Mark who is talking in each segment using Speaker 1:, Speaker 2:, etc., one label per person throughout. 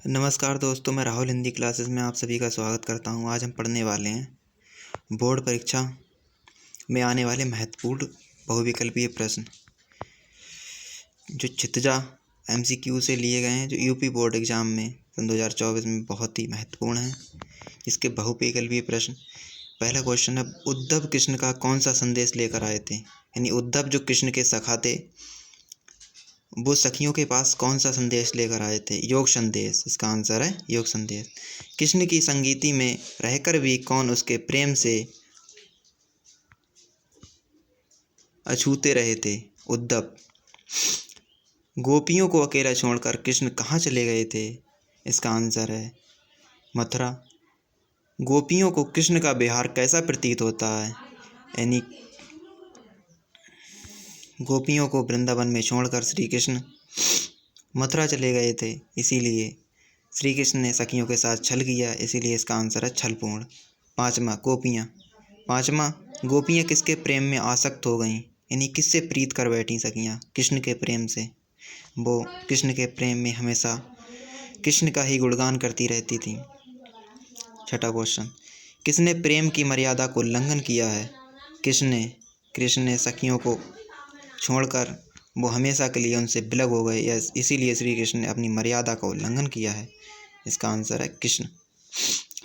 Speaker 1: नमस्कार दोस्तों, मैं राहुल हिंदी क्लासेस में आप सभी का स्वागत करता हूं। आज हम पढ़ने वाले हैं बोर्ड परीक्षा में आने वाले महत्वपूर्ण बहुविकल्पीय प्रश्न जो छितजा एमसीक्यू से लिए गए हैं, जो यूपी बोर्ड एग्ज़ाम में सन 2024 में बहुत ही महत्वपूर्ण है। इसके बहुविकल्पीय प्रश्न। पहला क्वेश्चन है, उद्धव कृष्ण का कौन सा संदेश लेकर आए थे? यानी उद्धव जो कृष्ण के सखा थे, वो सखियों के पास कौन सा संदेश लेकर आए थे? योग संदेश। इसका आंसर है योग संदेश। कृष्ण की संगीति में रहकर भी कौन उसके प्रेम से अछूते रहे थे? उद्धव। गोपियों को अकेला छोड़कर कृष्ण कहाँ चले गए थे? इसका आंसर है मथुरा। गोपियों को कृष्ण का व्यवहार कैसा प्रतीत होता है? यानी गोपियों को वृंदावन में छोड़कर श्री कृष्ण मथुरा चले गए थे, इसीलिए श्री कृष्ण ने सखियों के साथ छल किया, इसीलिए इसका आंसर है छलपूर्ण। पाँचवा, गोपियाँ। पाँचवा, गोपियाँ किसके प्रेम में आसक्त हो गईं? यानी किससे प्रीत कर बैठी सखियाँ? कृष्ण के प्रेम से। वो कृष्ण के प्रेम में हमेशा कृष्ण का ही गुणगान करती रहती थी। छठा क्वेश्चन, किसने प्रेम की मर्यादा को उल्लंघन किया है? कृष्ण ने सखियों को छोड़कर वो हमेशा के लिए उनसे विलग हो गए, या इसीलिए श्री कृष्ण ने अपनी मर्यादा का उल्लंघन किया है। इसका आंसर है कृष्ण।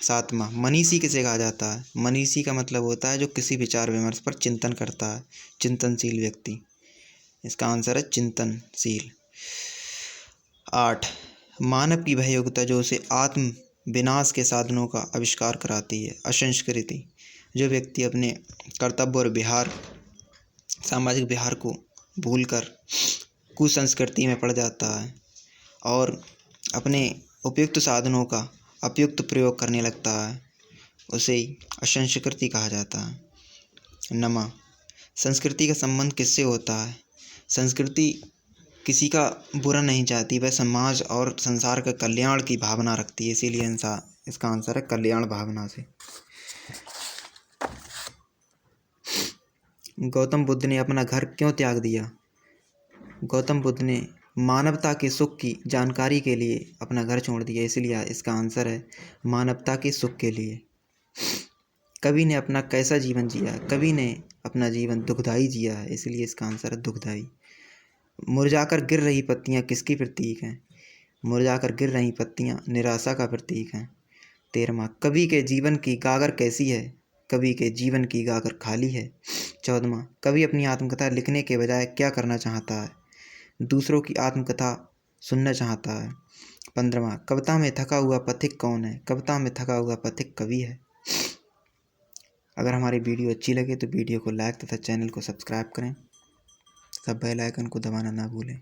Speaker 1: सातवां, मनीषी किसे कहा जाता है? मनीषी का मतलब होता है जो किसी विचार विमर्श पर चिंतन करता है, चिंतनशील व्यक्ति। इसका आंसर है चिंतनशील। 8, मानव की वह योग्यता जो उसे आत्म विनाश के साधनों का आविष्कार कराती है। असंस्कृति। जो व्यक्ति अपने कर्तव्य और व्यवहार, सामाजिक व्यवहार को भूलकर कुसंस्कृति में पड़ जाता है और अपने उपयुक्त साधनों का अपुयुक्त प्रयोग करने लगता है, उसे असंस्कृति कहा जाता है। नमा, संस्कृति का संबंध किससे होता है? संस्कृति किसी का बुरा नहीं चाहती, वह समाज और संसार का कल्याण की भावना रखती है, इसीलिए इसका आंसर है कल्याण भावना से। गौतम बुद्ध ने अपना घर क्यों त्याग दिया? गौतम बुद्ध ने मानवता के सुख की जानकारी के लिए अपना घर छोड़ दिया, इसलिए इसका आंसर है मानवता के सुख के लिए। कवि ने अपना कैसा जीवन जिया? कवि ने अपना जीवन दुखदाई जिया है, इसलिए इसका आंसर है दुखदाई। मुरझाकर गिर रही पत्तियां किसकी प्रतीक हैं? मुरझाकर गिर रही पत्तियां निराशा का प्रतीक हैं। 13वां, कवि के जीवन की गागर कैसी है? कवि के जीवन की गागर खाली है। 14वां, कवि अपनी आत्मकथा लिखने के बजाय क्या करना चाहता है? दूसरों की आत्मकथा सुनना चाहता है। 15वां, कविता में थका हुआ पथिक कौन है? कविता में थका हुआ पथिक कवि है। अगर हमारी वीडियो अच्छी लगे तो वीडियो को लाइक तथा चैनल को सब्सक्राइब करें, सब बेल आइकन को दबाना ना भूलें।